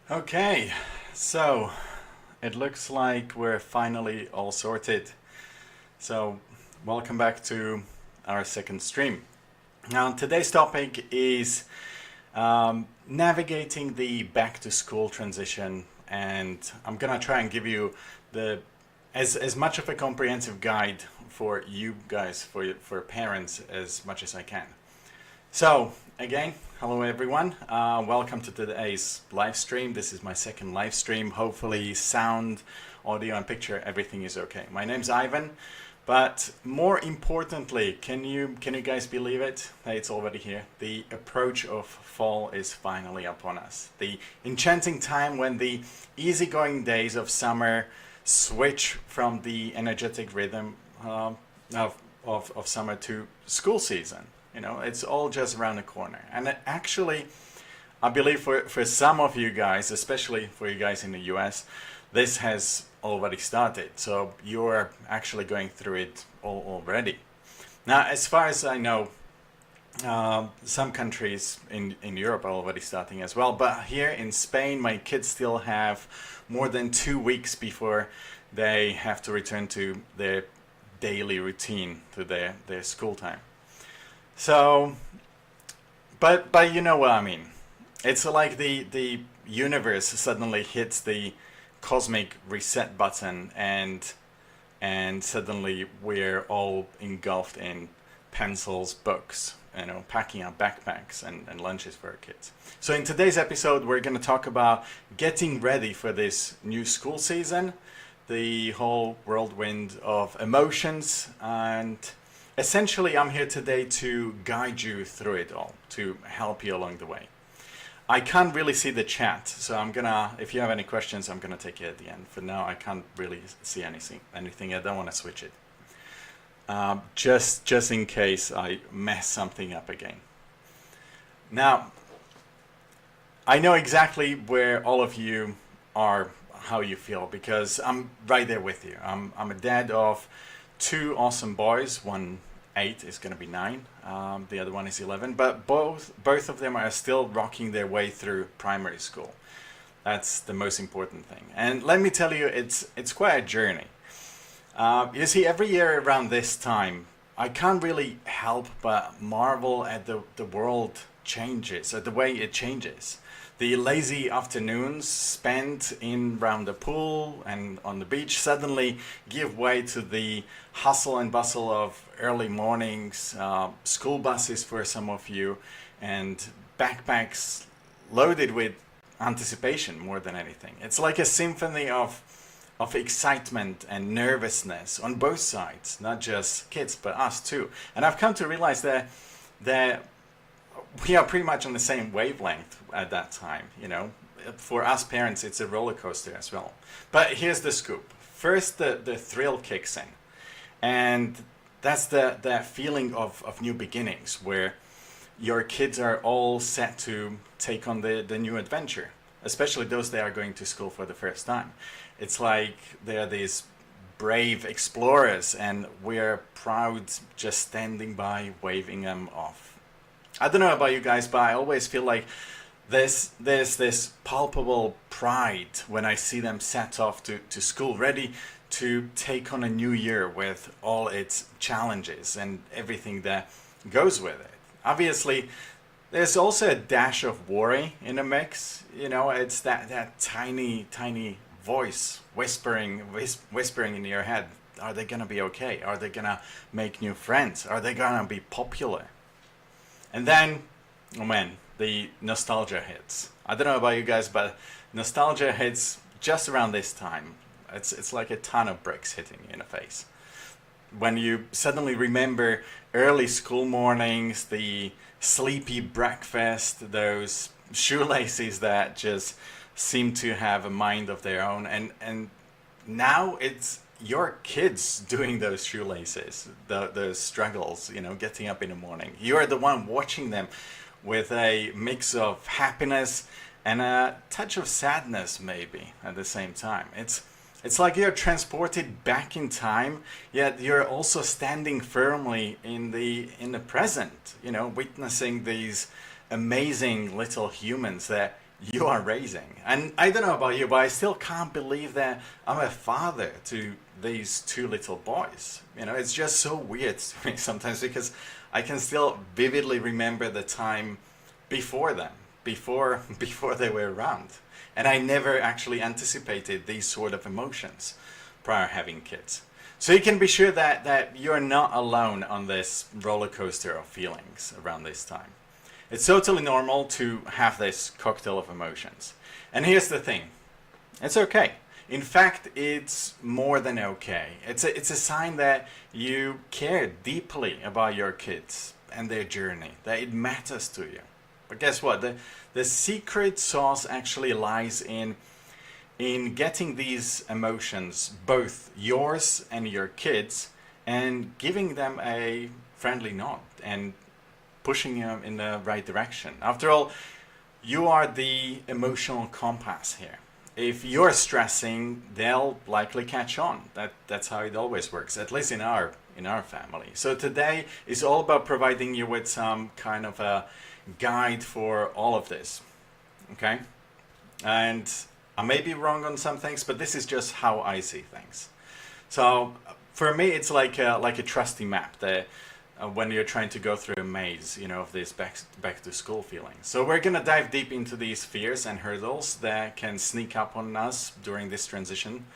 Okay, so it looks like we're finally all sorted. So, welcome back to our second stream. Now, today's topic is navigating the back to school transition, and I'm gonna try and give you the as much of a comprehensive guide for you guys, for parents, as much as I can. So, again, hello everyone. Welcome to today's live stream. This is my second live stream. Hopefully, sound, audio, and picture, everything is okay. My name's Ivan, but more importantly, can you guys believe it? Hey, it's already here. The approach of fall is finally upon us. The enchanting time when the easygoing days of summer switch from the energetic rhythm of summer to school season. You know, it's all just around the corner. And actually, I believe for some of you guys, especially for you guys in the US, this has already started. So you're actually going through it already. Now, as far as I know, some countries in Europe are already starting as well. But here in Spain, my kids still have more than 2 weeks before they have to return to their daily routine, to their school time. So, but you know what I mean. It's like the universe suddenly hits the cosmic reset button, and suddenly we're all engulfed in pencils, books, packing our backpacks and lunches for our kids. So in today's episode, we're going to talk about getting ready for this new school season, the whole whirlwind of emotions, and essentially, I'm here today to guide you through it all, to help you along the way. I can't really see the chat, so if you have any questions, I'm gonna take it at the end. For now, I can't really see anything. I don't want to switch it. Just in case I mess something up again. Now, I know exactly where all of you are, how you feel, because I'm right there with you. I'm a dad of two awesome boys. One 8 is going to be 9. The other one is 11. But both of them are still rocking their way through primary school. That's the most important thing. And let me tell you, it's quite a journey. You see, every year around this time, I can't really help but marvel at the world changes, at the way it changes. The lazy afternoons spent in around the pool and on the beach suddenly give way to the hustle and bustle of early mornings, school buses for some of you, and backpacks loaded with anticipation more than anything. It's like a symphony of excitement and nervousness on both sides, not just kids, but us too. And I've come to realize that we are pretty much on the same wavelength at that time. For us parents, it's a roller coaster as well. But here's the scoop. First, the thrill kicks in, and that's that feeling of new beginnings, where your kids are all set to take on the new adventure, especially those that are going to school for the first time. It's like they're these brave explorers, and we're proud just standing by, waving them off. I don't know about you guys, but I always feel like there's this palpable pride when I see them set off to school, ready to take on a new year with all its challenges and everything that goes with it. Obviously, there's also a dash of worry in the mix. It's that tiny voice whispering in your head. Are they gonna be okay? Are they gonna make new friends? Are they gonna be popular? And then, oh man, the nostalgia hits. I don't know about you guys, but nostalgia hits just around this time. It's like a ton of bricks hitting you in the face. When you suddenly remember early school mornings, the sleepy breakfast, those shoelaces that just seem to have a mind of their own, and now it's your kids doing those shoelaces, those struggles, getting up in the morning. You're the one watching them with a mix of happiness and a touch of sadness, maybe, at the same time. It's like you're transported back in time, yet you're also standing firmly in the present, witnessing these amazing little humans that you are raising. And I don't know about you, but I still can't believe that I'm a father to these two little boys. You know, it's just so weird to me sometimes because I can still vividly remember the time before them, before they were around. And I never actually anticipated these sort of emotions prior having kids. So you can be sure that you're not alone on this roller coaster of feelings around this time. It's totally normal to have this cocktail of emotions. And here's the thing, it's okay. In fact, it's more than okay. It's a sign that you care deeply about your kids and their journey, that it matters to you. But guess what? The secret sauce actually lies in getting these emotions, both yours and your kids, and giving them a friendly nod and pushing them in the right direction. After all, you are the emotional compass here. If you're stressing, they'll likely catch on. That's how it always works, at least in our family. So today is all about providing you with some kind of a guide for all of this. Okay? And I may be wrong on some things, but this is just how I see things. So for me, it's like a trusty map that when you're trying to go through a maze, you know, of this back to school feeling. So we're gonna dive deep into these fears and hurdles that can sneak up on us during this transition.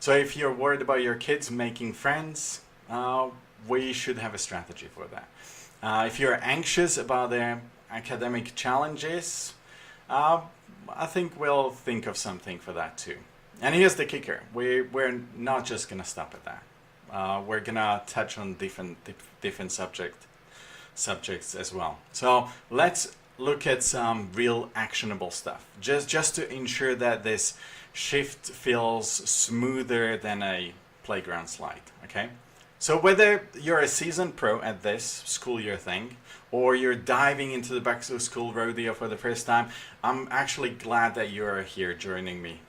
So if you're worried about your kids making friends, we should have a strategy for that. If you're anxious about their academic challenges, I think we'll think of something for that too. And here's the kicker: we're not just gonna stop at that. We're gonna touch on different subjects as well. So let's look at some real actionable stuff, just to ensure that this shift feels smoother than a playground slide. Okay. So whether you're a seasoned pro at this school year thing, or you're diving into the back to school rodeo for the first time, I'm actually glad that you're here joining me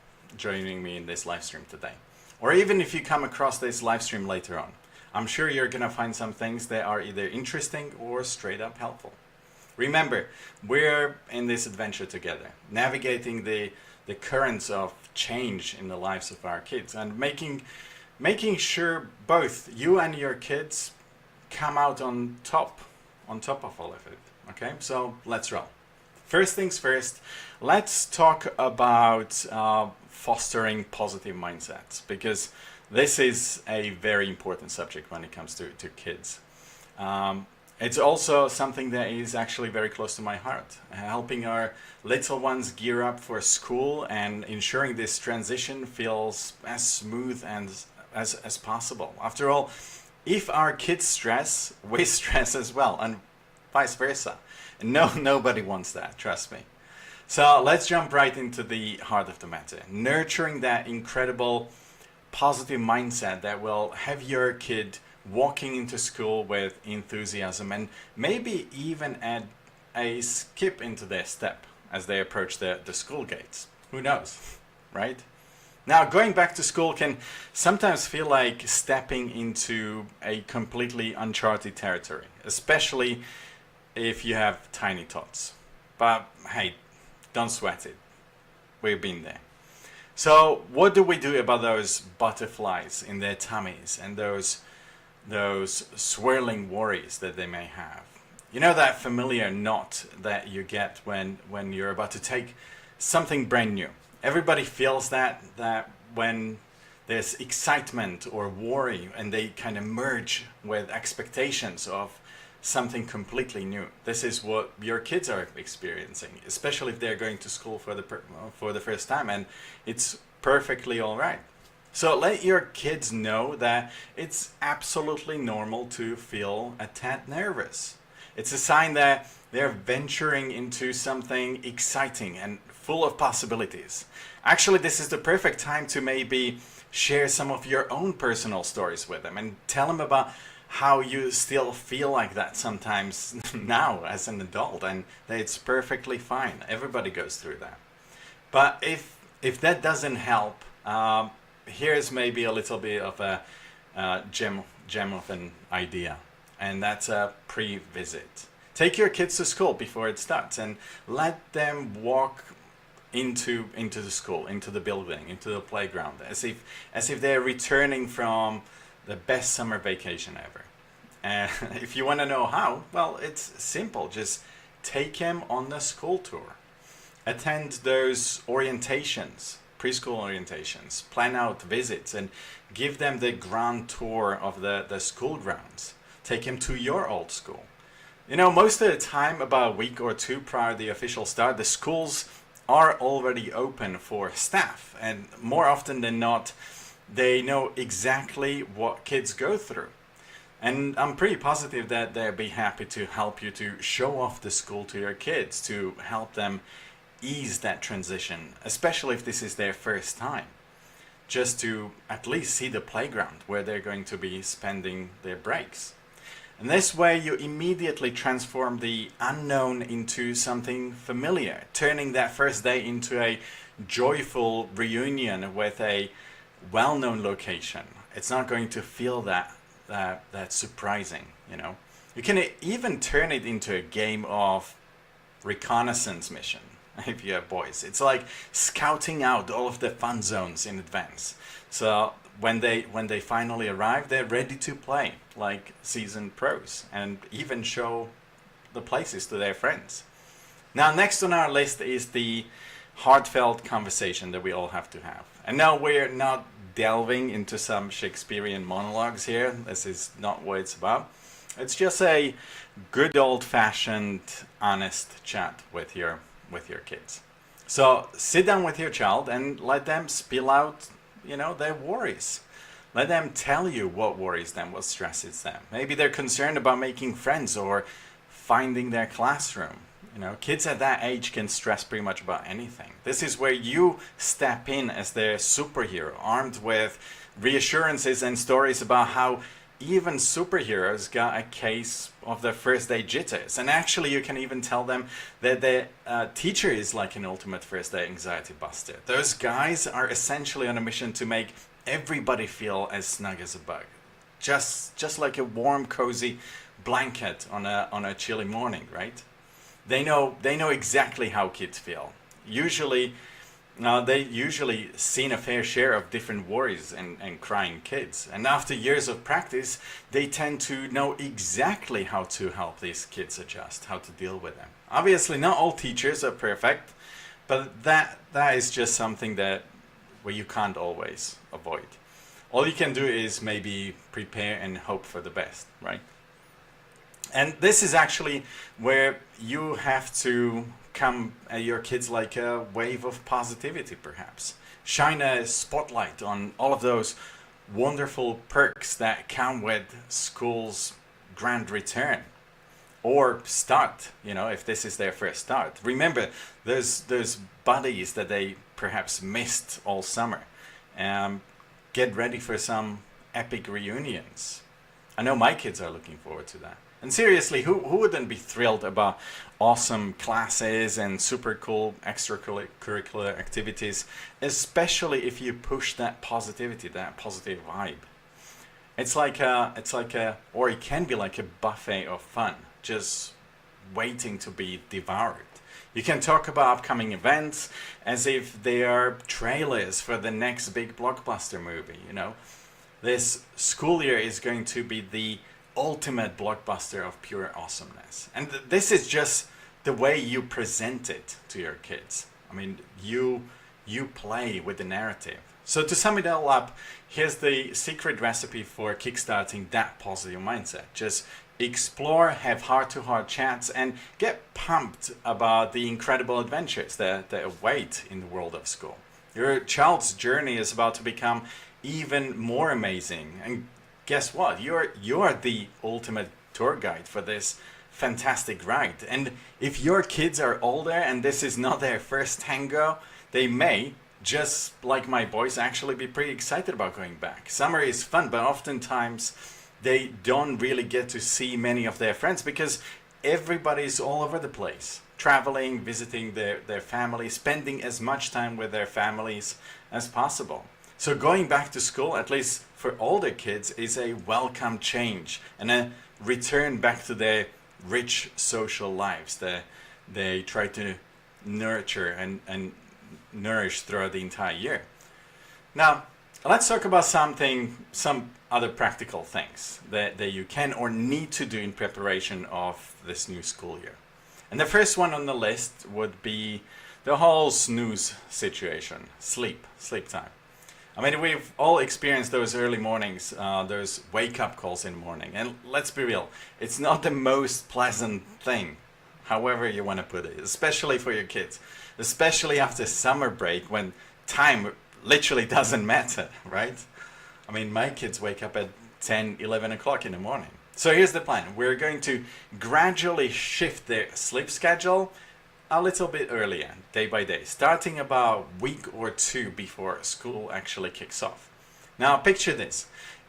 in this live stream today. Or even if you come across this live stream later on, I'm sure you're gonna find some things that are either interesting or straight up helpful. Remember, we're in this adventure together, navigating the currents of change in the lives of our kids and making sure both you and your kids come out on top of all of it. Okay, so let's roll. First things first, let's talk about fostering positive mindsets, because this is a very important subject when it comes to kids. It's also something that is actually very close to my heart, helping our little ones gear up for school and ensuring this transition feels as smooth and as possible. After all, if our kids stress, we stress as well, and vice versa. Nobody wants that, trust me. So let's jump right into the heart of the matter. Nurturing that incredible positive mindset that will have your kid walking into school with enthusiasm and maybe add a skip into their step as they approach the school gates. Who knows, right? Now, going back to school can sometimes feel like stepping into a completely uncharted territory, especially if you have tiny tots. But hey, don't sweat it. We've been there. So what do we do about those butterflies in their tummies and those swirling worries that they may have? You know that familiar knot that you get when you're about to take something brand new. Everybody feels that when there's excitement or worry and they kind of merge with expectations of something completely new. This is what your kids are experiencing, especially if they're going to school for the first time, and it's perfectly all right. So let your kids know that it's absolutely normal to feel a tad nervous. It's a sign that they're venturing into something exciting and full of possibilities. Actually, this is the perfect time to maybe share some of your own personal stories with them and tell them about how you still feel like that sometimes now as an adult, and that it's perfectly fine. Everybody goes through that. But if that doesn't help, here's maybe a little bit of a gem of an idea, and that's a pre-visit. Take your kids to school before it starts and let them walk into the school, into the building, into the playground, as if they're returning from the best summer vacation ever. And if you want to know how, well, it's simple. Just take him on the school tour. Attend those orientations, preschool orientations, plan out visits, and give them the grand tour of the school grounds. Take him to your old school. You know, most of the time, about a week or two prior to the official start, the schools are already open for staff. And more often than not, they know exactly what kids go through. And I'm pretty positive that they'll be happy to help you to show off the school to your kids, to help them ease that transition, especially if this is their first time. Just to at least see the playground where they're going to be spending their breaks. And this way you immediately transform the unknown into something familiar, turning that first day into a joyful reunion with a well-known location. It's not going to feel that surprising, you know. You can even turn it into a game of reconnaissance mission if you have boys. It's like scouting out all of the fun zones in advance. So when they finally arrive, they're ready to play like seasoned pros and even show the places to their friends. Now, next on our list is the heartfelt conversation that we all have to have. And now we're not delving into some Shakespearean monologues here. This is not what it's about. It's just a good old-fashioned, honest chat with your kids. So sit down with your child and let them spill out, you know, their worries. Let them tell you what worries them, what stresses them. Maybe they're concerned about making friends or finding their classroom. You know, kids at that age can stress pretty much about anything. This is where you step in as their superhero, armed with reassurances and stories about how even superheroes got a case of their first day jitters. And actually you can even tell them that their teacher is like an ultimate first day anxiety buster. Those guys are essentially on a mission to make everybody feel as snug as a bug. Just like a warm, cozy blanket on a chilly morning, right? They know exactly how kids feel. They usually seen a fair share of different worries and crying kids. And after years of practice, they tend to know exactly how to help these kids adjust, how to deal with them. Obviously, not all teachers are perfect, but that is just something where you can't always avoid. All you can do is maybe prepare and hope for the best, right? And this is actually where you have to come at your kids like a wave of positivity, perhaps. Shine a spotlight on all of those wonderful perks that come with school's grand return. Or start, you know, if this is their first start. Remember, there's buddies that they perhaps missed all summer. Get ready for some epic reunions. I know my kids are looking forward to that. And seriously, who wouldn't be thrilled about awesome classes and super cool extracurricular activities, especially if you push that positivity, that positive vibe. Or it can be like a buffet of fun, just waiting to be devoured. You can talk about upcoming events as if they are trailers for the next big blockbuster movie, you know. This school year is going to be the ultimate blockbuster of pure awesomeness. And this is just the way you present it to your kids. I mean, you play with the narrative. So to sum it all up, here's the secret recipe for kickstarting that positive mindset. Just explore, have heart-to-heart chats, and get pumped about the incredible adventures that await in the world of school. Your child's journey is about to become even more amazing. And guess what? You're the ultimate tour guide for this fantastic ride. And if your kids are older and this is not their first tango, they may, just like my boys, actually be pretty excited about going back. Summer is fun, but oftentimes they don't really get to see many of their friends because everybody's all over the place, traveling, visiting their families, spending as much time with their families as possible. So going back to school, at least for older kids, is a welcome change and a return back to their rich social lives that they try to nurture and nourished throughout the entire year. Now, let's talk about some other practical things that you can or need to do in preparation of this new school year. And the first one on the list would be the whole snooze situation, sleep time. I mean, we've all experienced those early mornings, those wake-up calls in the morning. And let's be real, it's not the most pleasant thing, however you want to put it, especially for your kids, especially after summer break when time literally doesn't matter, right? I mean, my kids wake up at 10, 11 o'clock in the morning. So here's the plan. We're going to gradually shift their sleep schedule a little bit earlier, day by day, starting about a week or two before school actually kicks off. Now, picture this.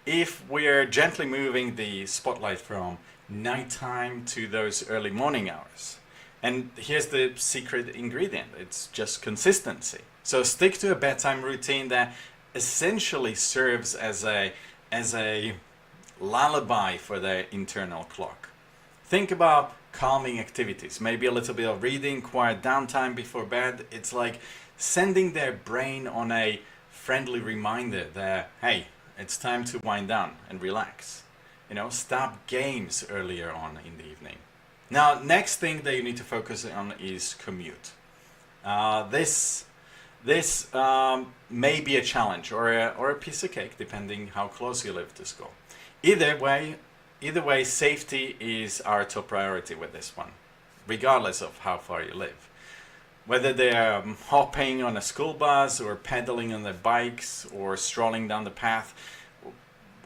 If we're gently moving the spotlight from nighttime to those early morning hours, and here's the secret ingredient, it's just consistency. So stick to a bedtime routine that essentially serves as a lullaby for their internal clock. Think about calming activities, maybe a little bit of reading, quiet downtime before bed. It's like sending their brain on a friendly reminder that, hey, it's time to wind down and relax. Stop games earlier on in the evening. Now, next thing that you need to focus on is commute. This may be a challenge or a piece of cake, depending how close you live to school. Either way, safety is our top priority with this one, regardless of how far you live. Whether they're hopping on a school bus or pedaling on their bikes or strolling down the path,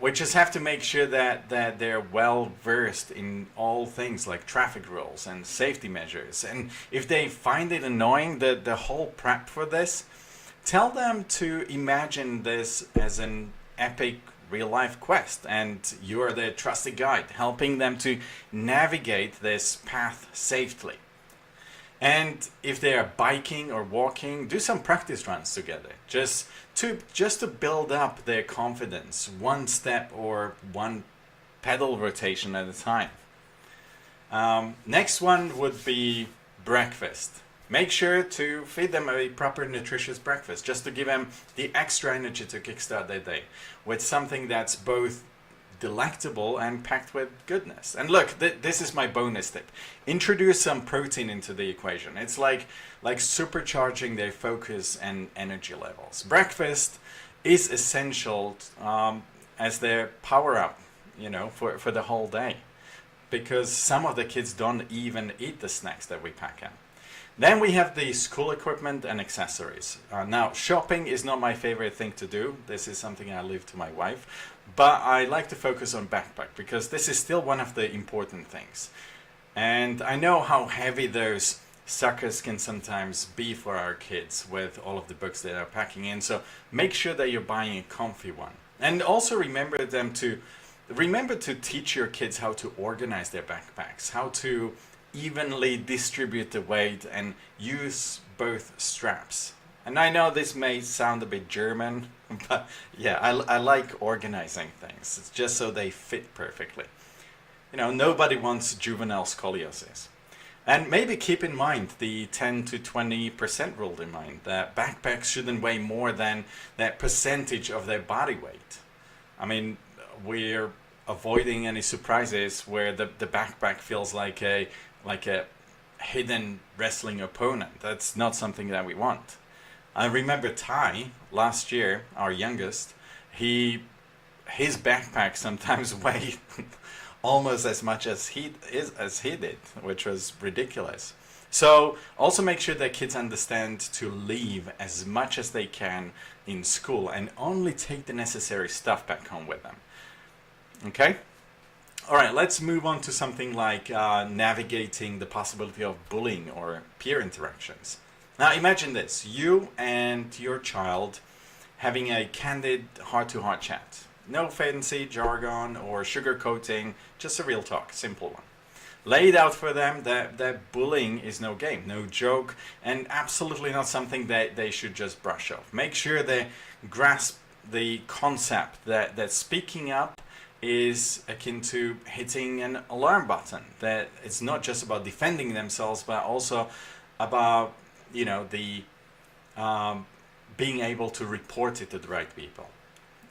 we just have to make sure that they're well versed in all things like traffic rules and safety measures. And if they find it annoying, the whole prep for this, tell them to imagine this as an epic real-life quest, and you are their trusted guide, helping them to navigate this path safely. And if they are biking or walking, do some practice runs together, just to build up their confidence, one step or one pedal rotation at a time. Next one would be breakfast. Make sure to feed them a proper nutritious breakfast, just to give them the extra energy to kickstart their day with something that's both delectable and packed with goodness. And look, this is my bonus tip. Introduce some protein into the equation. It's like supercharging their focus and energy levels. Breakfast is essential as their power up, for the whole day, because some of the kids don't even eat the snacks that we pack in. Then we have the school equipment and accessories. Now, shopping is not my favorite thing to do. This is something I leave to my wife. But I like to focus on backpack because this is still one of the important things. And I know how heavy those suckers can sometimes be for our kids with all of the books that they're packing in. So make sure that you're buying a comfy one. And also remember to teach your kids how to organize their backpacks, how to evenly distribute the weight and use both straps. And I know this may sound a bit German, but yeah, I like organizing things. It's just so they fit perfectly. Nobody wants juvenile scoliosis. And maybe keep in mind the 10 to 20% rule in mind, that backpacks shouldn't weigh more than that percentage of their body weight. I mean, we're avoiding any surprises where the backpack feels like a hidden wrestling opponent. That's not something that we want. I remember Ty last year, our youngest, his backpack sometimes weighed almost as much as he did, which was ridiculous. So also make sure that kids understand to leave as much as they can in school and only take the necessary stuff back home with them. Okay? All right, let's move on to something like navigating the possibility of bullying or peer interactions. Now imagine this, you and your child having a candid heart-to-heart chat. No fancy jargon or sugarcoating, just a real talk, simple one. Lay it out for them that bullying is no game, no joke, and absolutely not something that they should just brush off. Make sure they grasp the concept that speaking up is akin to hitting an alarm button, that it's not just about defending themselves, but also about the being able to report it to the right people.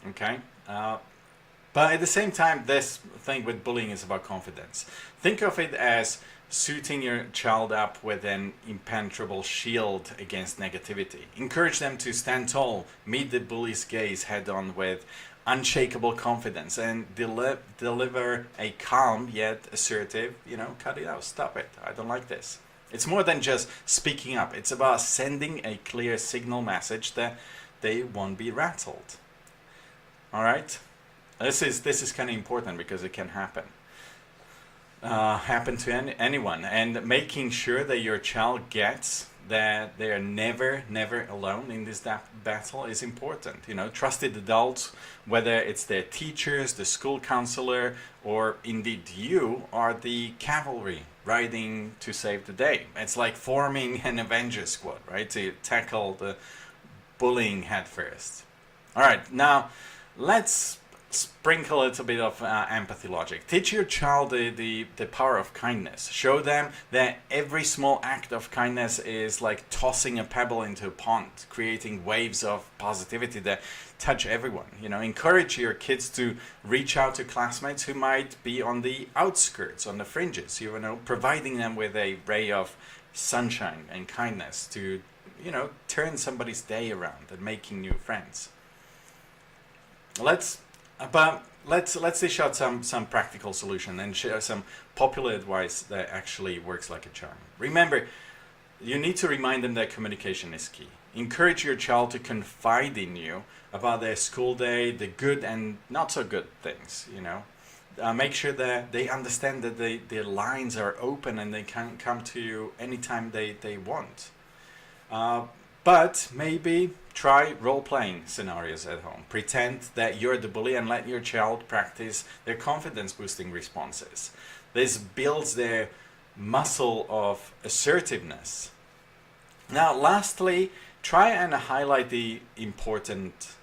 Okay? But at the same time, this thing with bullying is about confidence. Think of it as suiting your child up with an impenetrable shield against negativity. Encourage them to stand tall, meet the bully's gaze head on with unshakable confidence, and deliver a calm yet assertive, cut it out, stop it, I don't like this. It's more than just speaking up. It's about sending a clear signal message that they won't be rattled. All right? This is kind of important because it can happen to anyone, and making sure that your child gets that they are never alone in this battle is important. Trusted adults, whether it's their teachers, the school counselor, or indeed you, are the cavalry riding to save the day. It's like forming an Avenger squad, right, to tackle the bullying head first. All right, now let's sprinkle a little bit of empathy logic. Teach your child the power of kindness. Show them that every small act of kindness is like tossing a pebble into a pond, creating waves of positivity that touch everyone. Encourage your kids to reach out to classmates who might be on the outskirts, on the fringes, providing them with a ray of sunshine and kindness to, turn somebody's day around and making new friends. Let's dish out some practical solution and share some popular advice that actually works like a charm. Remember, you need to remind them that communication is key. Encourage your child to confide in you about their school day, the good and not so good things. Make sure that they understand that their lines are open and they can come to you anytime they want. But maybe try role-playing scenarios at home. Pretend that you're the bully and let your child practice their confidence-boosting responses. This builds their muscle of assertiveness. Now, lastly, try and highlight the importance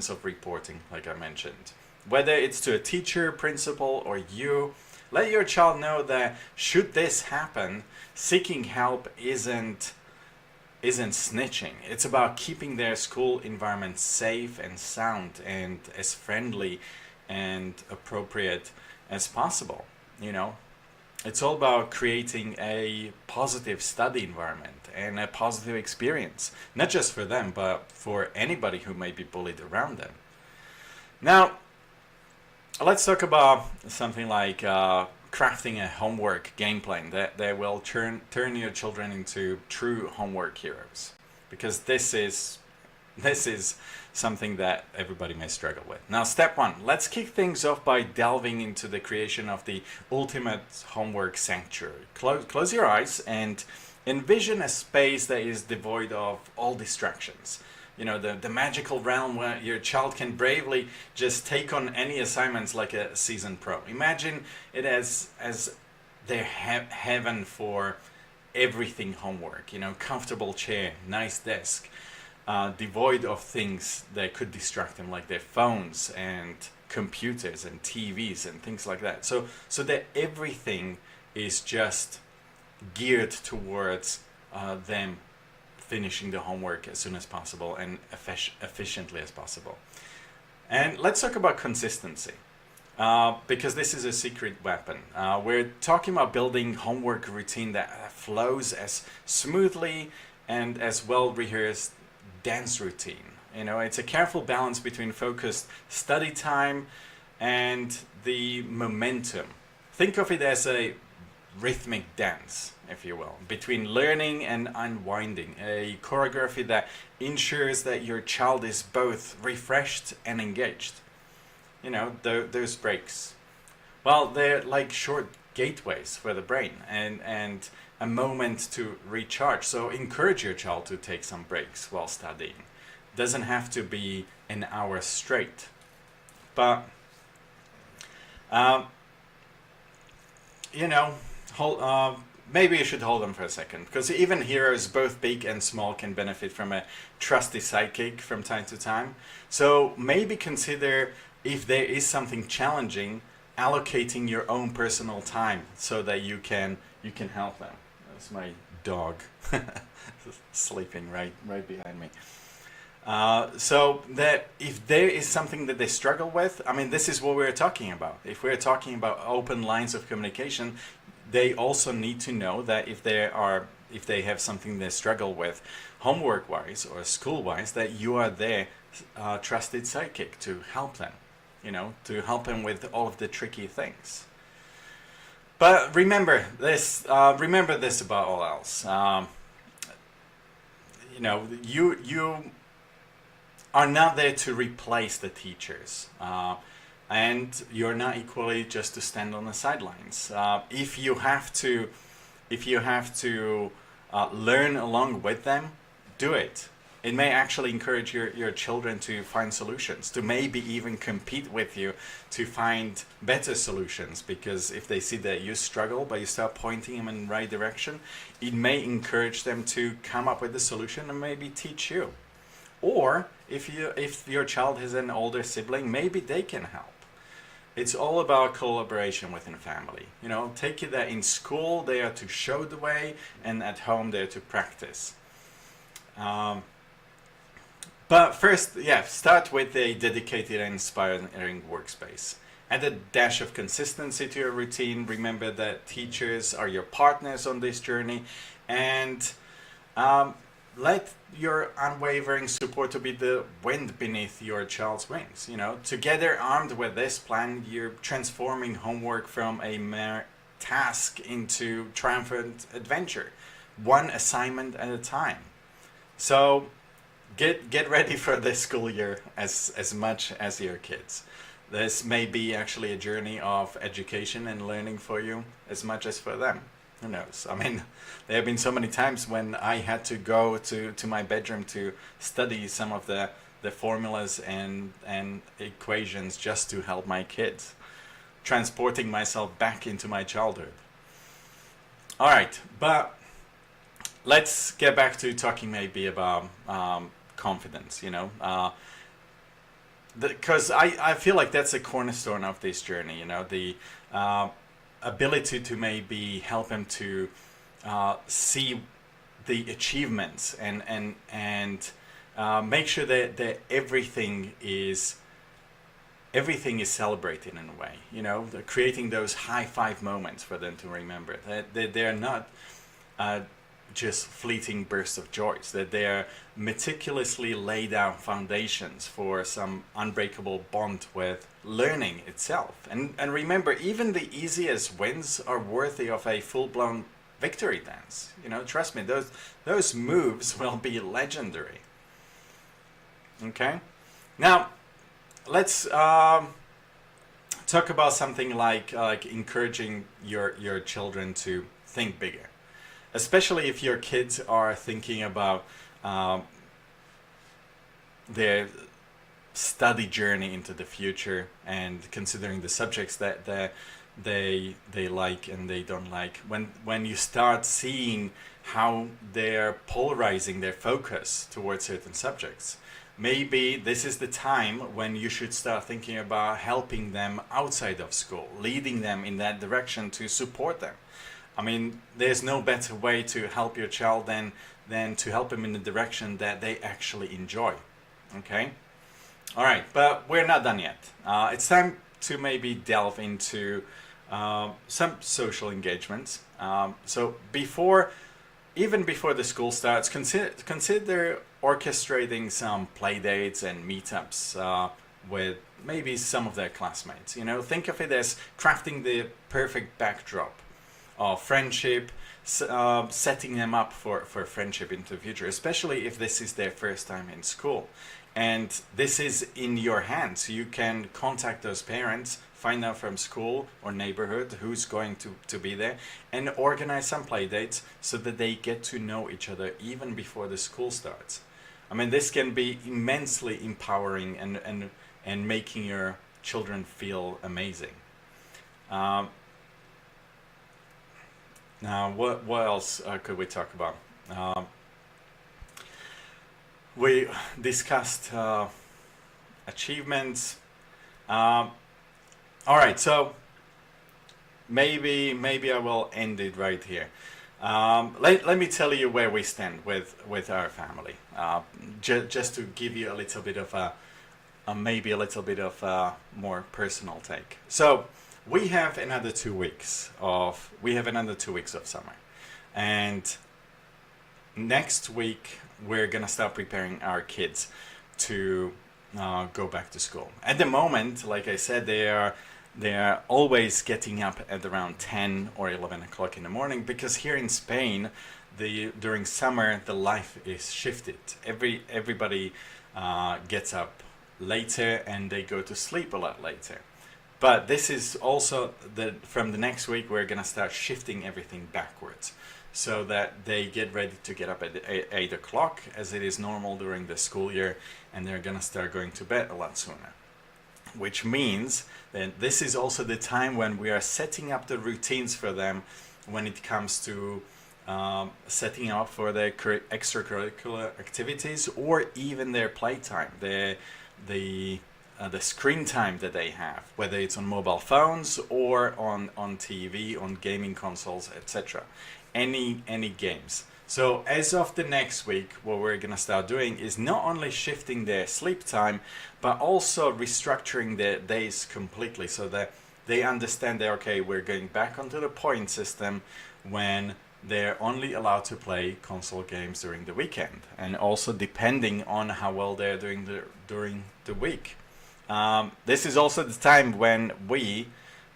of reporting, like I mentioned. Whether it's to a teacher, principal, or you, let your child know that should this happen, seeking help isn't snitching. It's about keeping their school environment safe and sound and as friendly and appropriate as possible. It's all about creating a positive study environment and a positive experience, not just for them, but for anybody who may be bullied around them. Now, let's talk about something like crafting a homework game plan that will turn your children into true homework heroes, because this is something that everybody may struggle with. Now, step one, let's kick things off by delving into the creation of the ultimate homework sanctuary. Close your eyes and envision a space that is devoid of all distractions. The magical realm where your child can bravely just take on any assignments like a seasoned pro. Imagine it as their heaven for everything homework. Comfortable chair, nice desk, devoid of things that could distract them, like their phones and computers and TVs and things like that. So that everything is just geared towards them finishing the homework as soon as possible and efficiently as possible. And let's talk about consistency, because this is a secret weapon. We're talking about building homework routine that flows as smoothly and as well rehearsed dance routine. It's a careful balance between focused study time and the momentum. Think of it as a rhythmic dance, if you will, between learning and unwinding, a choreography that ensures that your child is both refreshed and engaged. Those breaks, well, they're like short gateways for the brain and a moment to recharge. So encourage your child to take some breaks while studying. Doesn't have to be an hour straight, but maybe you should hold them for a second, because even heroes, both big and small, can benefit from a trusty sidekick from time to time. So maybe consider, if there is something challenging, allocating your own personal time so that you can help them. That's my dog sleeping right behind me. So that if there is something that they struggle with, I mean, this is what we're talking about. If we're talking about open lines of communication, they also need to know that if they have something they struggle with, homework wise or school wise, that you are their trusted sidekick to help them, to help them with all of the tricky things. But remember this. Remember this about all else. You are not there to replace the teachers, and you're not equally just to stand on the sidelines. If you have to learn along with them, do it. It may actually encourage your children to find solutions, to maybe even compete with you to find better solutions, because if they see that you struggle but you start pointing them in the right direction, it may encourage them to come up with a solution and maybe teach you. Or if your child has an older sibling, maybe they can help. It's all about collaboration within a family. Take it that in school they are to show the way, and at home they are to practice. But first, start with a dedicated and inspiring workspace. Add a dash of consistency to your routine. Remember that teachers are your partners on this journey, and let your unwavering support to be the wind beneath your child's wings. Together, armed with this plan, you're transforming homework from a mere task into triumphant adventure, one assignment at a time. So get ready for this school year as much as your kids. This may be actually a journey of education and learning for you as much as for them. Who knows? I mean, there have been so many times when I had to go to my bedroom to study some of the formulas and equations just to help my kids, transporting myself back into my childhood. All right, but let's get back to talking maybe about confidence, because I feel like that's a cornerstone of this journey, the ability to maybe help them to see the achievements and make sure that everything is celebrated in a way, creating those high five moments for them to remember that they're not just fleeting bursts of joys, that they're meticulously laid out foundations for some unbreakable bond with learning itself. And remember, even the easiest wins are worthy of a full-blown victory dance. Trust me, those moves will be legendary. Okay? Now, let's talk about something like encouraging your children to think bigger. Especially if your kids are thinking about their study journey into the future and considering the subjects that they like and they don't like. When you start seeing how they're polarizing their focus towards certain subjects, maybe this is the time when you should start thinking about helping them outside of school, leading them in that direction to support them. I mean, there's no better way to help your child than to help them in the direction that they actually enjoy. Okay? All right, but we're not done yet. It's time to maybe delve into some social engagements. So even before the school starts, consider orchestrating some play dates and meetups with maybe some of their classmates. Think of it as crafting the perfect backdrop of friendship, setting them up for friendship into the future, especially if this is their first time in school. And this is in your hands. You can contact those parents, find out from school or neighborhood who's going to be there, and organize some play dates so that they get to know each other even before the school starts. I mean, this can be immensely empowering and making your children feel amazing. Now, what else could we talk about? We discussed achievements. All right, so maybe I will end it right here. Let me tell you where we stand with our family. Just to give you a little bit of maybe a little bit of a more personal take. So we have another 2 weeks of summer, and next week we're gonna start preparing our kids to go back to school. At the moment, like I said, they are always getting up at around 10 or 11 o'clock in the morning, because here in Spain, during summer the life is shifted. Everybody gets up later and they go to sleep a lot later. But this is also from the next week we're gonna start shifting everything backwards, so that they get ready to get up at 8 o'clock as it is normal during the school year, and they're gonna start going to bed a lot sooner. Which means that this is also the time when we are setting up the routines for them when it comes to setting up for their extracurricular activities, or even their playtime, the screen time that they have, whether it's on mobile phones or on TV, on gaming consoles, etc. Any games. So as of the next week, what we're gonna start doing is not only shifting their sleep time, but also restructuring their days completely, so that they understand that, okay, we're going back onto the point system when they're only allowed to play console games during the weekend, and also depending on how well they're doing during the week. This is also the time when we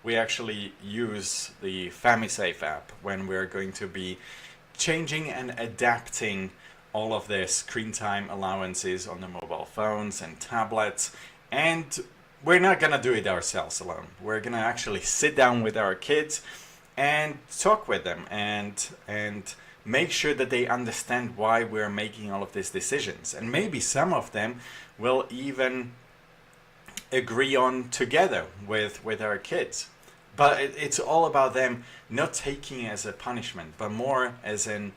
actually use the FamiSafe app, when we're going to be changing and adapting all of their screen time allowances on the mobile phones and tablets. And we're not gonna do it ourselves alone. We're gonna actually sit down with our kids and talk with them and make sure that they understand why we're making all of these decisions. And maybe some of them will even agree on together with our kids. But it's all about them not taking it as a punishment, but more as an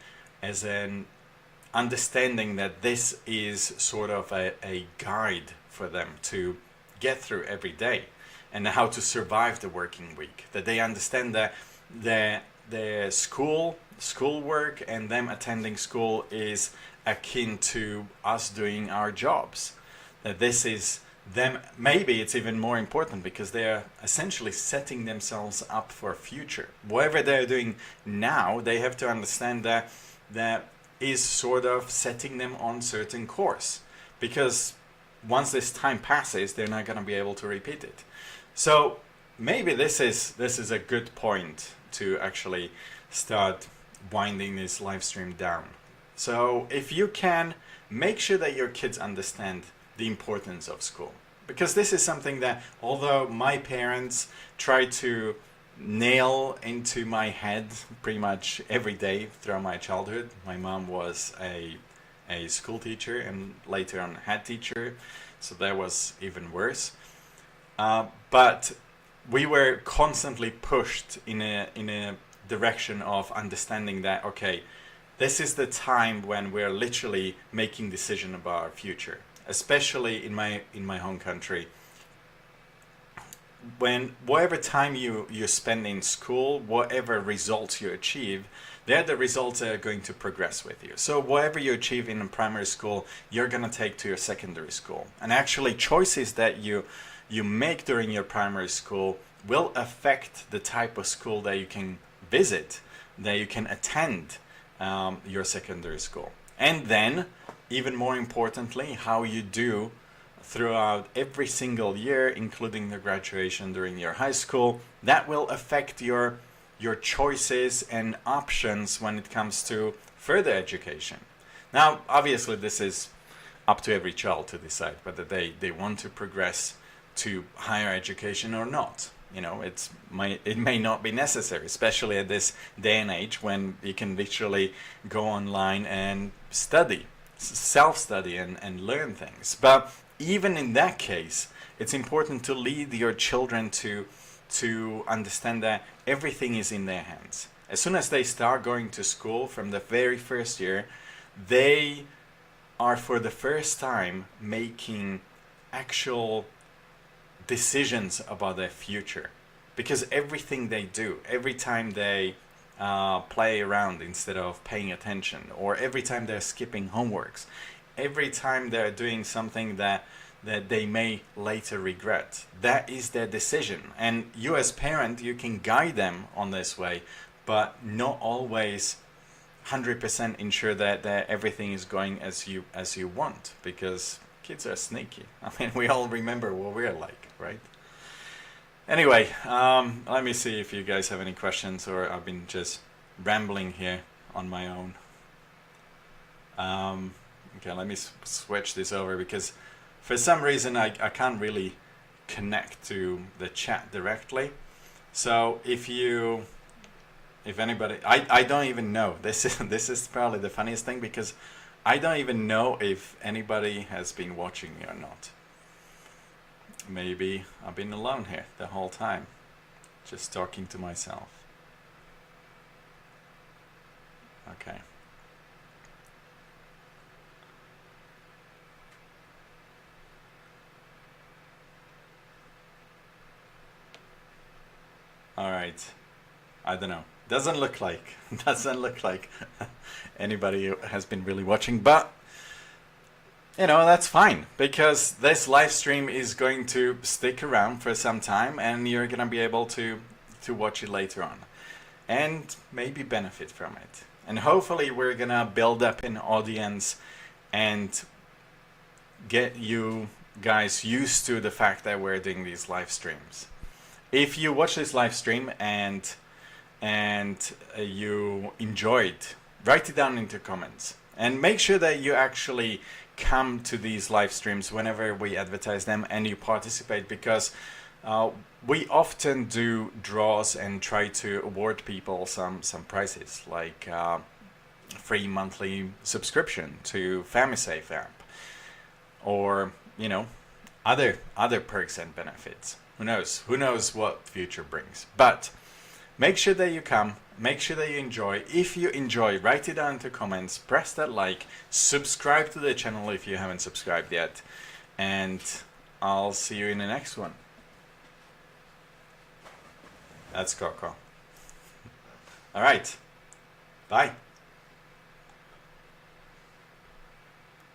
understanding that this is sort of a guide for them to get through every day, and how to survive the working week. That they understand that their schoolwork and them attending school is akin to us doing our jobs. That this is them, maybe it's even more important, because they're essentially setting themselves up for a future. Whatever they're doing now, they have to understand that is sort of setting them on certain course, because once this time passes, they're not going to be able to repeat it. So maybe this is a good point to actually start winding this live stream down. So if you can, make sure that your kids understand the importance of school, because this is something that, although my parents tried to nail into my head pretty much every day throughout my childhood. My mom was a school teacher and later on head teacher, so that was even worse. But we were constantly pushed in a direction of understanding that, okay, this is the time when we're literally making decision about our future. Especially in my home country, when whatever time you spend in school, whatever results you achieve, they're the results that are going to progress with you. So whatever you achieve in a primary school, you're going to take to your secondary school. And actually choices that you make during your primary school will affect the type of school that you can visit, that you can attend your secondary school. And then, even more importantly, how you do throughout every single year, including the graduation during your high school, that will affect your choices and options when it comes to further education. Now, obviously, this is up to every child to decide whether they want to progress to higher education or not. You know, it may not be necessary, especially at this day and age when you can literally go online and study, self-study and learn things. But even in that case, it's important to lead your children to understand that everything is in their hands. As soon as they start going to school from the very first year, they are for the first time making actual decisions about their future, because everything they do, every time they play around instead of paying attention, or every time they're skipping homeworks, every time they're doing something that they may later regret. That is their decision, and you as parent, you can guide them on this way, but not always 100% ensure that everything is going as you want, because kids are sneaky. I mean, we all remember what we're like, right? Anyway, let me see if you guys have any questions, or I've been just rambling here on my own. Okay, let me switch this over, because for some reason I can't really connect to the chat directly. So if anybody, I don't even know. This is probably the funniest thing, because I don't even know if anybody has been watching me or not. Maybe I've been alone here the whole time, just talking to myself. Okay. All right. I don't know. Doesn't look like anybody has been really watching, but that's fine, because this live stream is going to stick around for some time, and you're gonna be able to watch it later on and maybe benefit from it. And hopefully we're gonna build up an audience and get you guys used to the fact that we're doing these live streams. If you watch this live stream and you enjoyed, write it down into comments, and make sure that you actually come to these live streams whenever we advertise them and you participate, because we often do draws and try to award people some prizes, like free monthly subscription to FamiSafe app, or other perks and benefits. Who knows what future brings. But make sure that you come, make sure that you enjoy. If you enjoy, write it down into comments, press that like, subscribe to the channel if you haven't subscribed yet, and I'll see you in the next one. That's Coco. All right, bye.